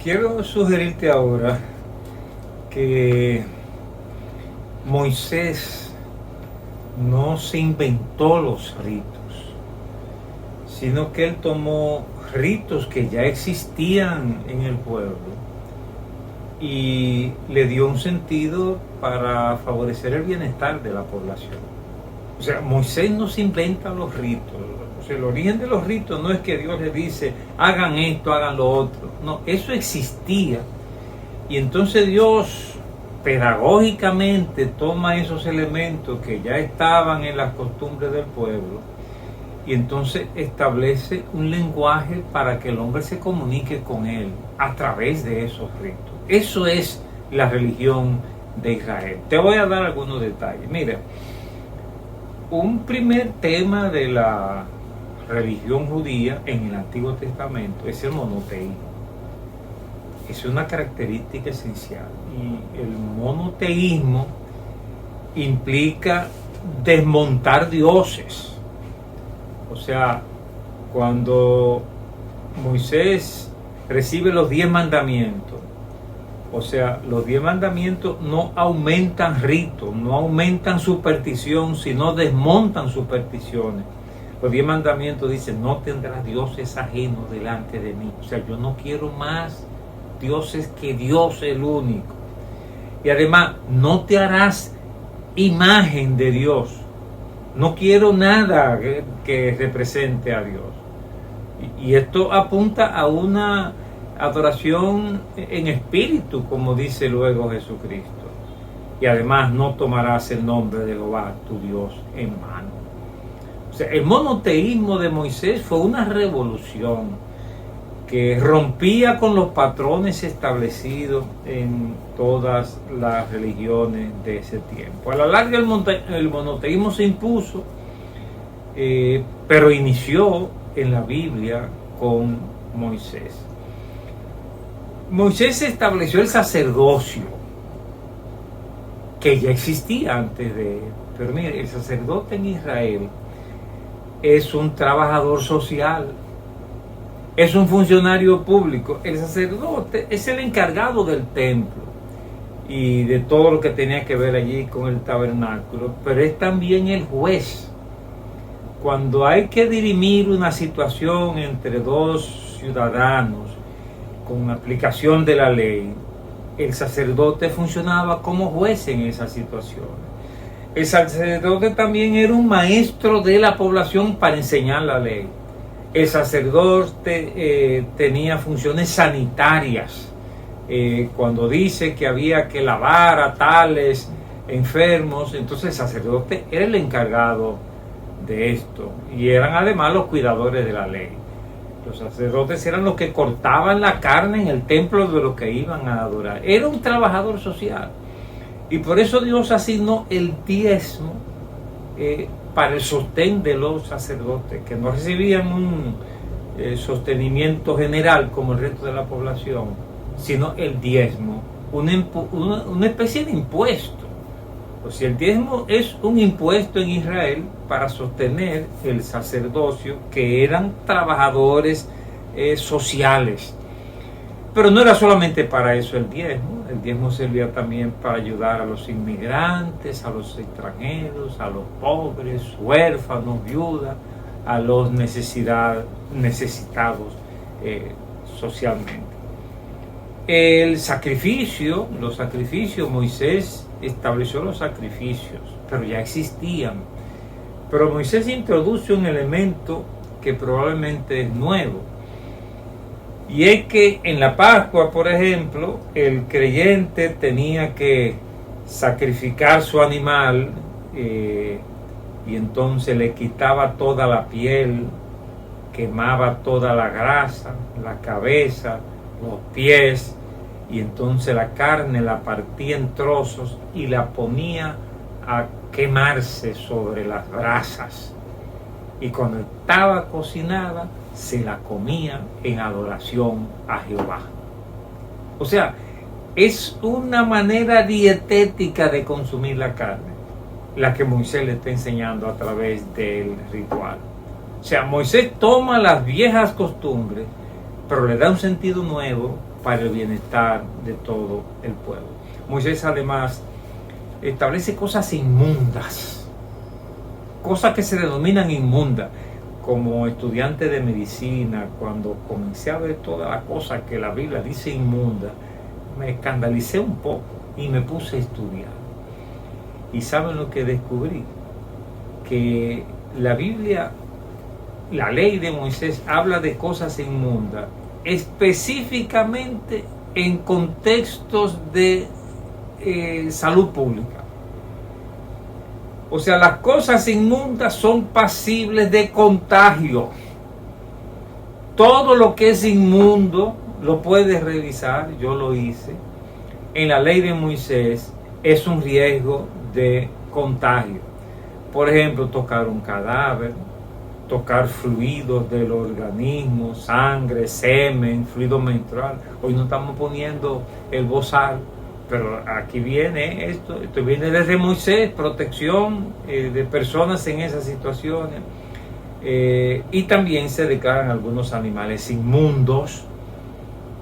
Quiero sugerirte ahora que Moisés no se inventó los ritos, sino que él tomó ritos que ya existían en el pueblo y le dio un sentido para favorecer el bienestar de la población. O sea, Moisés no se inventa los ritos. O sea, el origen de los ritos no es que Dios le dice, hagan esto, hagan lo otro. No, eso existía. Y entonces Dios pedagógicamente toma esos elementos que ya estaban en las costumbres del pueblo y entonces establece un lenguaje para que el hombre se comunique con él a través de esos ritos. Eso es la religión de Israel. Te voy a dar algunos detalles. Mira, un primer tema de la religión judía en el Antiguo Testamento es el monoteísmo. Es una característica esencial. Y el monoteísmo implica desmontar dioses. O sea, cuando Moisés recibe los 10 mandamientos, o sea, los 10 mandamientos no aumentan ritos, no aumentan superstición, sino desmontan supersticiones. Los 10 mandamientos dicen, no tendrás dioses ajenos delante de mí. O sea, yo no quiero más dioses que Dios el único. Y además, no te harás imagen de Dios. No quiero nada que represente a Dios. Y esto apunta a una adoración en espíritu, como dice luego Jesucristo. Y además no tomarás el nombre de Jehová, tu Dios, en vano. O sea, el monoteísmo de Moisés fue una revolución que rompía con los patrones establecidos en todas las religiones de ese tiempo. A la larga el monoteísmo se impuso, pero inició en la Biblia con Moisés. Moisés estableció el sacerdocio, que ya existía antes de él. Pero mire, el sacerdote en Israel es un trabajador social, es un funcionario público. El sacerdote es el encargado del templo y de todo lo que tenía que ver allí con el tabernáculo, pero es también el juez. Cuando hay que dirimir una situación entre dos ciudadanos con aplicación de la ley, el sacerdote funcionaba como juez en esa situación. El sacerdote también era un maestro de la población para enseñar la ley. El sacerdote tenía funciones sanitarias. Cuando dice que había que lavar a tales enfermos, entonces el sacerdote era el encargado de esto. Y eran además los cuidadores de la ley. Los sacerdotes eran los que cortaban la carne en el templo de los que iban a adorar. Era un trabajador social. Y por eso Dios asignó el diezmo para el sostén de los sacerdotes, que no recibían un sostenimiento general como el resto de la población, sino el diezmo, una especie de impuesto. O sea, el diezmo es un impuesto en Israel para sostener el sacerdocio, que eran trabajadores sociales. Pero no era solamente para eso el diezmo servía también para ayudar a los inmigrantes, a los extranjeros, a los pobres, huérfanos, viudas, a los necesitados socialmente. Los sacrificios, Moisés estableció los sacrificios, pero ya existían. Pero Moisés introduce un elemento que probablemente es nuevo. Y es que en la Pascua, por ejemplo, el creyente tenía que sacrificar su animal y entonces le quitaba toda la piel, quemaba toda la grasa, la cabeza, los pies, y entonces la carne la partía en trozos y la ponía a quemarse sobre las brasas. Y cuando estaba cocinada, se la comía en adoración a Jehová. O sea, es una manera dietética de consumir la carne, la que Moisés le está enseñando a través del ritual. O sea, Moisés toma las viejas costumbres, pero le da un sentido nuevo para el bienestar de todo el pueblo. Moisés además establece cosas inmundas, cosas que se denominan inmundas. Como estudiante de medicina, cuando comencé a ver todas las cosas que la Biblia dice inmunda, me escandalicé un poco y me puse a estudiar. ¿Y saben lo que descubrí? Que la Biblia, la ley de Moisés, habla de cosas inmundas, específicamente en contextos de salud pública. O sea, las cosas inmundas son pasibles de contagio. Todo lo que es inmundo lo puedes revisar, yo lo hice. En la ley de Moisés es un riesgo de contagio. Por ejemplo, tocar un cadáver, tocar fluidos del organismo, sangre, semen, fluido menstrual. Hoy no estamos poniendo el bozal, pero aquí viene esto viene desde Moisés, protección de personas en esas situaciones. Y también se declaran algunos animales inmundos.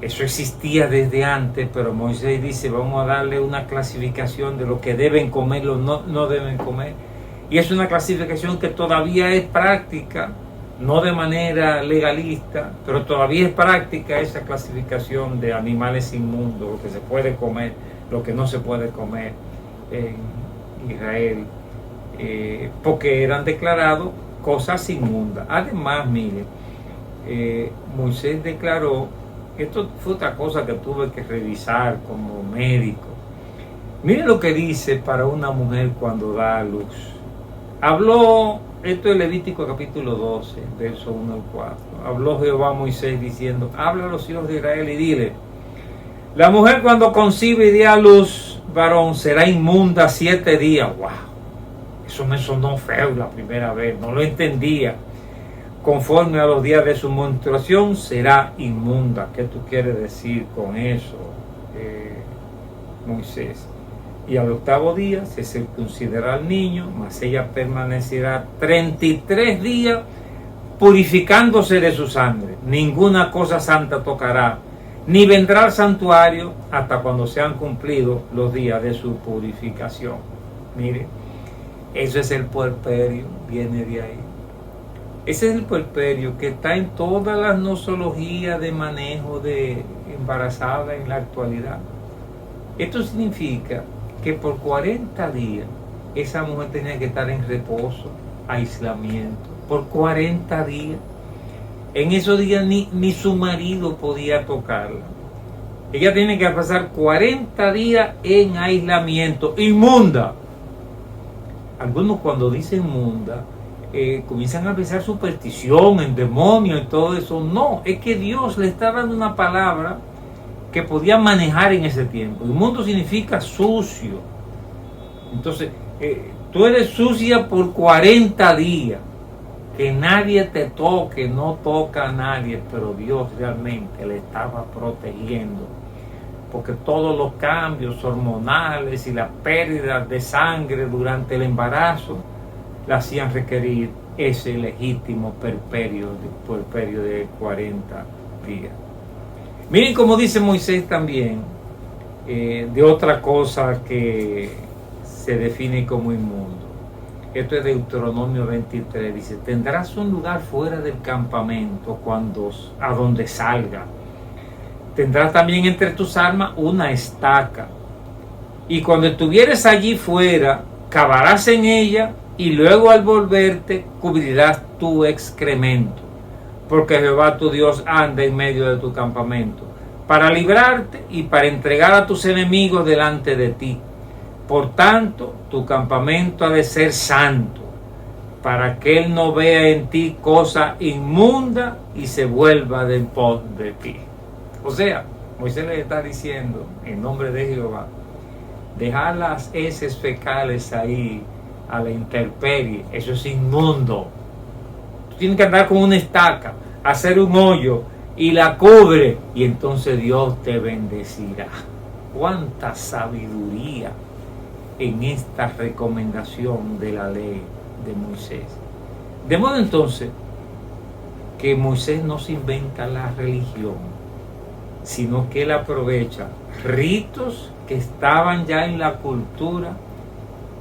Eso existía desde antes, pero Moisés dice, vamos a darle una clasificación de lo que deben comer, lo no deben comer. Y es una clasificación que todavía es práctica, no de manera legalista, pero todavía es práctica esa clasificación de animales inmundos, lo que se puede comer, lo que no se puede comer en Israel, porque eran declarados cosas inmundas. Además, mire, Moisés declaró, esto fue otra cosa que tuve que revisar como médico. Mire lo que dice para una mujer cuando da a luz. Habló, esto es Levítico capítulo 12, verso 1 al 4. Habló Jehová a Moisés diciendo, habla a los hijos de Israel y dile, la mujer cuando concibe y dé a luz varón será inmunda 7 días. ¡Wow! Eso me sonó feo la primera vez, no lo entendía. Conforme a los días de su menstruación será inmunda. ¿Qué tú quieres decir con eso, Moisés? Y al 8º día se circuncidará al niño, mas ella permanecerá 33 días purificándose de su sangre. Ninguna cosa santa tocará, ni vendrá al santuario hasta cuando sean cumplidos los días de su purificación. Mire, eso es el puerperio, viene de ahí. Ese es el puerperio que está en todas las nosologías de manejo de embarazada en la actualidad. Esto significa que por 40 días esa mujer tenía que estar en reposo, aislamiento, por 40 días. En esos días ni su marido podía tocarla. Ella tiene que pasar 40 días en aislamiento, inmunda. Algunos cuando dicen inmunda, comienzan a pensar superstición, en demonio y todo eso. No, es que Dios le está dando una palabra que podía manejar en ese tiempo. Inmundo significa sucio. Entonces, tú eres sucia por 40 días. Que nadie te toque, no toca a nadie, pero Dios realmente le estaba protegiendo. Porque todos los cambios hormonales y las pérdidas de sangre durante el embarazo le hacían requerir ese legítimo puerperio de 40 días. Miren cómo dice Moisés también de otra cosa que se define como inmundo. Esto es Deuteronomio 23, dice, tendrás un lugar fuera del campamento a donde salga. Tendrás también entre tus armas una estaca. Y cuando estuvieres allí fuera, cavarás en ella y luego al volverte cubrirás tu excremento. Porque Jehová tu Dios anda en medio de tu campamento, para librarte y para entregar a tus enemigos delante de ti. Por tanto, tu campamento ha de ser santo, para que él no vea en ti cosa inmunda y se vuelva del pos de ti. O sea, Moisés le está diciendo, en nombre de Jehová, dejar las heces fecales ahí a la intemperie, eso es inmundo. Tú tienes que andar con una estaca, hacer un hoyo y la cubre, y entonces Dios te bendecirá. ¡Cuánta sabiduría en esta recomendación de la ley de Moisés! De modo entonces que Moisés no se inventa la religión. sino que él aprovecha ritos que estaban ya en la cultura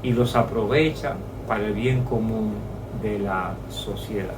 y los aprovecha para el bien común de la sociedad.